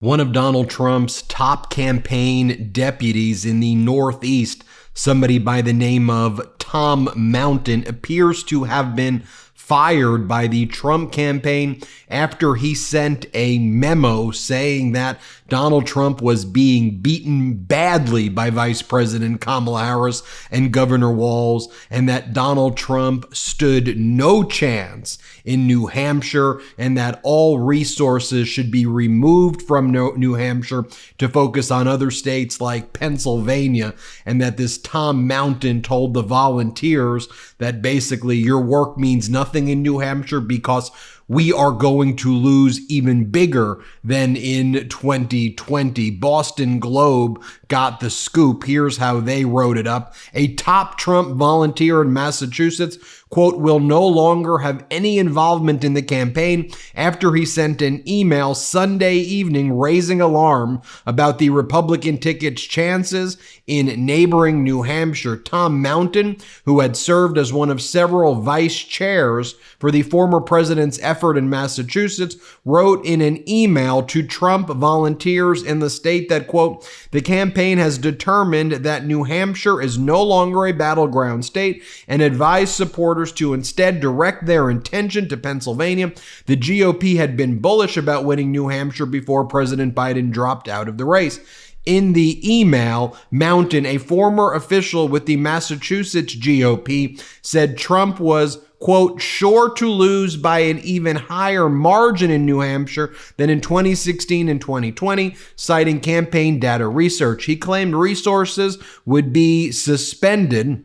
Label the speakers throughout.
Speaker 1: One of Donald Trump's top campaign deputies in the Northeast, somebody by the name of Tom Mountain, appears to have been fired by the Trump campaign after he sent a memo saying that Donald Trump was being beaten badly by Vice President Kamala Harris and Governor Walz, and that Donald Trump stood no chance in New Hampshire, and that all resources should be removed from New Hampshire to focus on other states like Pennsylvania, and that this Tom Mountain told the volunteers that basically your work means nothing in New Hampshire because we are going to lose even bigger than in 2020. Boston Globe got the scoop. Here's how they wrote it up. A top Trump volunteer in Massachusetts, quote, will no longer have any involvement in the campaign after he sent an email Sunday evening raising alarm about the Republican ticket's chances in neighboring New Hampshire. Tom Mountain, who had served as one of several vice chairs for the former president's effort in Massachusetts, wrote in an email to Trump volunteers in the state that, quote, the campaign has determined that New Hampshire is no longer a battleground state and advised supporters to instead direct their intention to Pennsylvania. The GOP had been bullish about winning New Hampshire before President Biden dropped out of the race. In the email, Mountain, a former official with the Massachusetts GOP, said Trump was, quote, sure to lose by an even higher margin in New Hampshire than in 2016 and 2020, citing campaign data research. He claimed resources would be suspended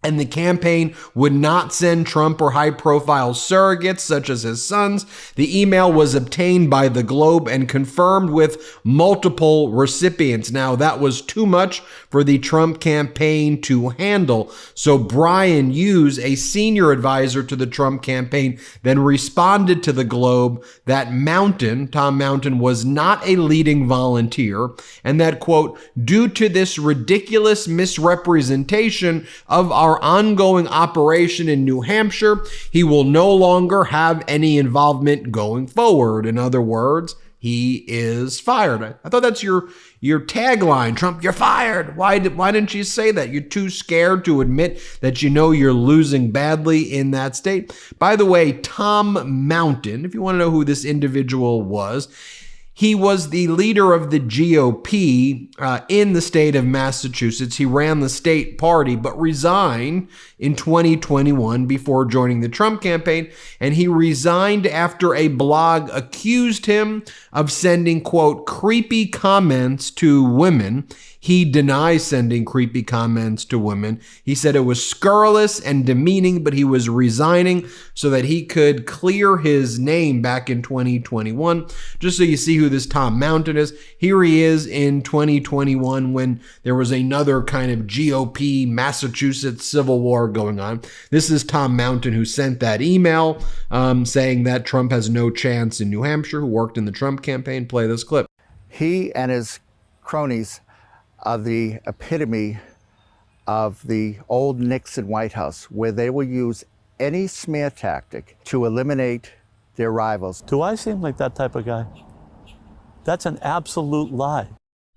Speaker 1: and the campaign would not send Trump or high-profile surrogates such as his sons. The email was obtained by the Globe and confirmed with multiple recipients. Now, that was too much for the Trump campaign to handle. So Brian Hughes, a senior advisor to the Trump campaign, then responded to the Globe that Tom Mountain, was not a leading volunteer, and that, quote, due to this ridiculous misrepresentation of our ongoing operation in New Hampshire, he will no longer have any involvement going forward. In other words, he is fired. I thought that's your tagline, Trump, you're fired. Why didn't you say that? You're too scared to admit that you know you're losing badly in that state. By the way, Tom Mountain, if you want to know who this individual was, he was the leader of the GOP in the state of Massachusetts. He ran the state party, but resigned in 2021 before joining the Trump campaign. And he resigned after a blog accused him of sending, quote, creepy comments to women. He denies sending creepy comments to women. He said it was scurrilous and demeaning, but he was resigning so that he could clear his name back in 2021. Just so you see who this Tom Mountain is, here he is in 2021 when there was another kind of GOP Massachusetts civil war going on. This is Tom Mountain who sent that email saying that Trump has no chance in New Hampshire, who worked in the Trump campaign. Play this clip.
Speaker 2: He and his cronies are the epitome of the old Nixon White House, where they will use any smear tactic to eliminate their rivals.
Speaker 3: Do I seem like that type of guy? That's an absolute lie.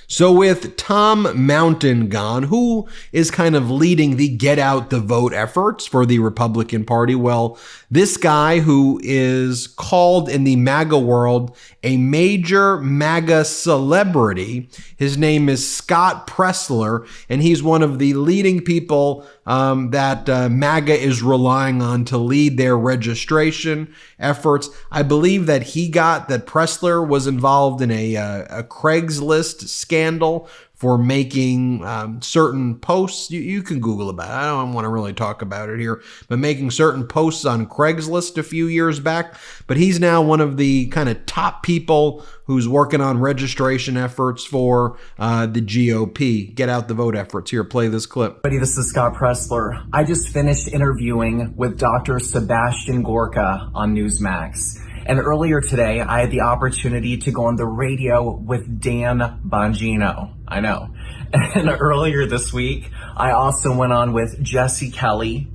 Speaker 1: So with Tom Mountain gone, who is kind of leading the get out the vote efforts for the Republican Party? Well, this guy who is called in the MAGA world a major MAGA celebrity, his name is Scott Presler, and he's one of the leading people that MAGA is relying on to lead their registration efforts. I believe that Presler was involved in a Craigslist scandal for making certain posts. You can Google about it. I don't want to really talk about it here, but making certain posts on Craigslist a few years back. But he's now one of the kind of top people who's working on registration efforts for the GOP. Get out the vote efforts. Here, play this clip.
Speaker 4: This is Scott Presler. I just finished interviewing with Dr. Sebastian Gorka on Newsmax. And earlier today, I had the opportunity to go on the radio with Dan Bongino. I know. And earlier this week, I also went on with Jesse Kelly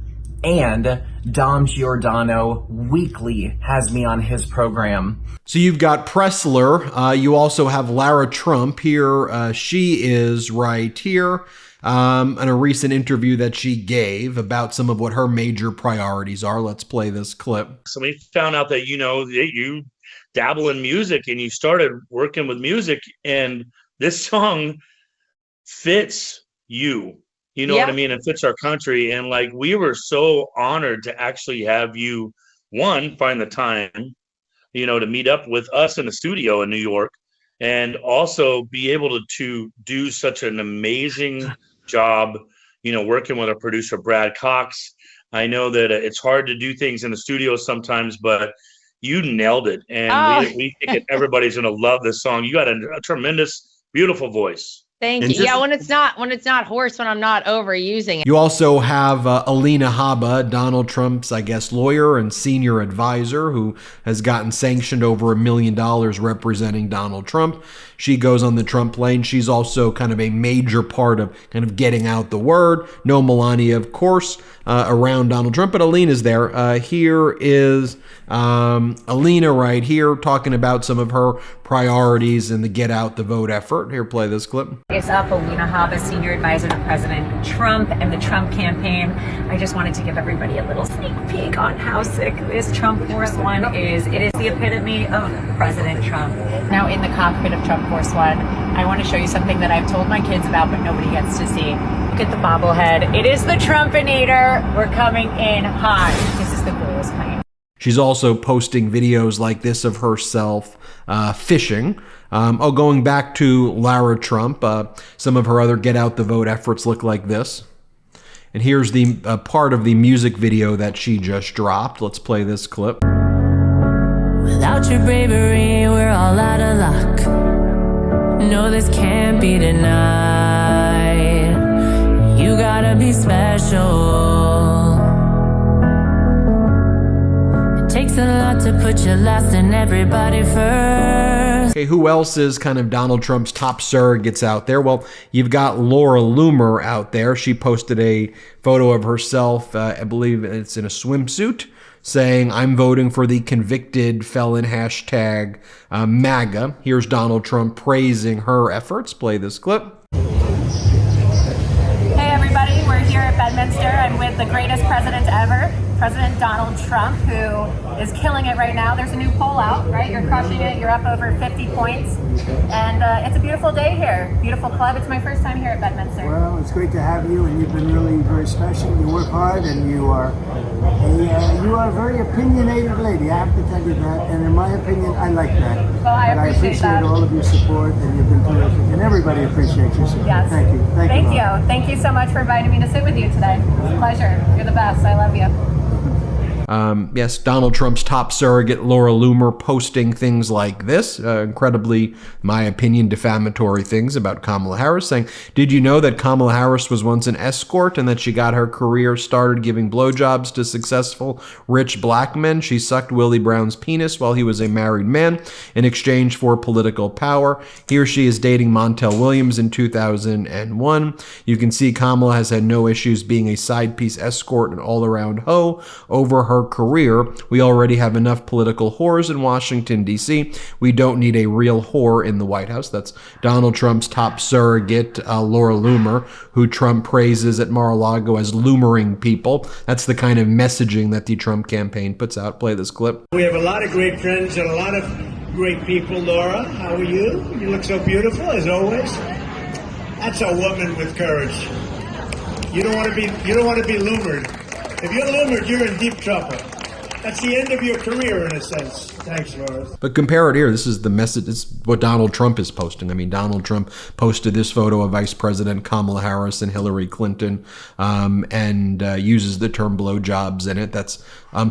Speaker 4: and Dom Giordano weekly has me on his program.
Speaker 1: So you've got Pressler. You also have Lara Trump here. She is right here. In a recent interview that she gave about some of what her major priorities are. Let's play this clip.
Speaker 5: So we found out that, you dabble in music and you started working with music, and this song fits you. You know what I mean? It fits our country. And like, we were so honored to actually have you, one, find the time, to meet up with us in the studio in New York, and also be able to do such an amazing job, working with our producer, Brad Cox. I know that it's hard to do things in the studio sometimes, but you nailed it. And we think that everybody's going to love this song. You got a tremendous, beautiful voice.
Speaker 6: Thank you. Yeah, when it's not hoarse, when I'm not overusing it.
Speaker 1: You also have Alina Habba, Donald Trump's, I guess, lawyer and senior advisor, who has gotten sanctioned over $1 million representing Donald Trump. She goes on the Trump lane. She's also kind of a major part of kind of getting out the word. No Melania, of course, around Donald Trump, but Alina's there. Here is Alina right here talking about some of her priorities in the Get Out the Vote effort. Here, play this clip.
Speaker 7: It's up, Alina Habba, senior advisor to President Trump and the Trump campaign. I just wanted to give everybody a little sneak peek on how sick this Trump Force One is. It is the epitome of President Trump. Now, in the cockpit of Trump Force One, I want to show you something that I've told my kids about, but nobody gets to see. Look at the bobblehead. It is the Trumpinator. We're coming in hot. This is the coolest plane.
Speaker 1: She's also posting videos like this of herself fishing. Going back to Lara Trump, some of her other Get Out the Vote efforts look like this. And here's the part of the music video that she just dropped. Let's play this clip.
Speaker 8: Without your bravery, we're all out of luck. No, this can't be denied. You gotta be special. It takes a lot to put you last and everybody first.
Speaker 1: Okay, who else is kind of Donald Trump's top surrogates out there? Well, you've got Laura Loomer out there. She posted a photo of herself, I believe it's in a swimsuit, saying, "I'm voting for the convicted felon hashtag MAGA." Here's Donald Trump praising her efforts. Play this clip.
Speaker 7: Hey everybody, we're here at Bedminster. I'm with the greatest president ever, President Donald Trump, who is killing it right now. There's a new poll out, right? You're crushing it. You're up over 50 points. And it's a beautiful day here. Beautiful club. It's my first time here at Bedminster.
Speaker 9: Well, it's great to have you, and you've been really very special. You work hard, and you are a very opinionated lady. I have to tell you that. And in my opinion, I like that.
Speaker 7: Well, I appreciate that.
Speaker 9: all of your support, and you've been terrific. And everybody appreciates your support.
Speaker 7: Yes.
Speaker 9: Thank you.
Speaker 7: Thank you. Thank you so much for inviting me to sit with you today. It's a pleasure. You're the best. I love you.
Speaker 1: Yes, Donald Trump's top surrogate, Laura Loomer, posting things like this, incredibly, my opinion, defamatory things about Kamala Harris, saying, "Did you know that Kamala Harris was once an escort and that she got her career started giving blowjobs to successful, rich black men? She sucked Willie Brown's penis while he was a married man in exchange for political power." Here she is dating Montel Williams in 2001. You can see Kamala has had no issues being a side piece escort and all-around hoe over her career. We already have enough political whores in Washington, D.C. We don't need a real whore in the White House. That's Donald Trump's top surrogate, Laura Loomer, who Trump praises at Mar-a-Lago as loomering people. That's the kind of messaging that the Trump campaign puts out. Play this clip.
Speaker 9: We have a lot of great friends and a lot of great people. Laura, how are you? You look so beautiful, as always. That's a woman with courage. You don't want to be loomered. If you're loomered, you're in deep trouble. That's the end of your career, in a sense. Thanks, Laura.
Speaker 1: But compare it here. This is the message. This is what Donald Trump is posting. I mean, Donald Trump posted this photo of Vice President Kamala Harris and Hillary Clinton and uses the term blowjobs in it. That's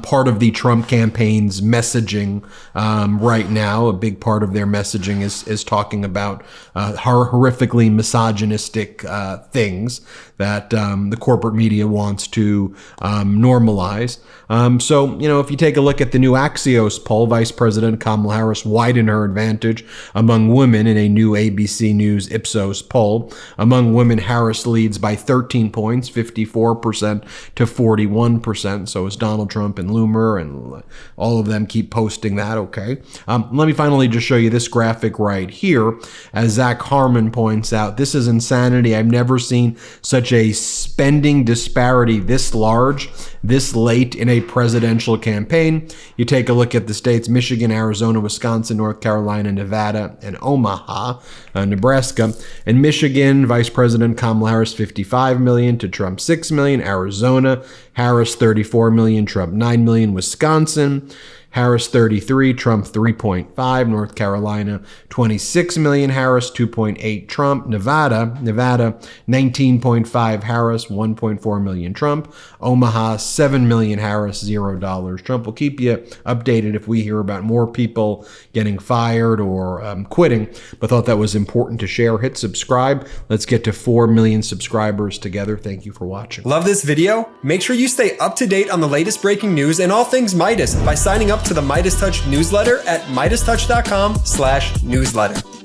Speaker 1: part of the Trump campaign's messaging right now. A big part of their messaging is talking about horrifically misogynistic things that the corporate media wants to normalize. So, if you take a look at the new Axios poll, Vice President Kamala Harris widen her advantage among women in a new ABC News Ipsos poll. Among women, Harris leads by 13 points, 54% to 41%. So is Donald Trump and Loomer, and all of them keep posting that, okay? Let me finally just show you this graphic right here. As Zach Harmon points out, this is insanity. I've never seen such a spending disparity this large, this late in a presidential campaign. You take a look at the states: Michigan, Arizona, Wisconsin, North Carolina, Nevada, and Omaha, Nebraska. In Michigan, Vice President Kamala Harris, $55 million to Trump, $6 million. Arizona, Harris, $34 million, Trump, $9 million. Wisconsin, Harris 33, Trump 3.5. North Carolina 26 million, Harris 2.8. Trump. Nevada 19.5, Harris 1.4 million. Trump. Omaha 7 million, Harris $0. Trump. Will keep you updated if we hear about more people getting fired or quitting, but thought that was important to share. Hit subscribe. Let's get to 4 million subscribers together. Thank you for watching.
Speaker 10: Love this video? Make sure you stay up to date on the latest breaking news and all things Meidas by signing up to the MeidasTouch newsletter at MeidasTouch.com/newsletter.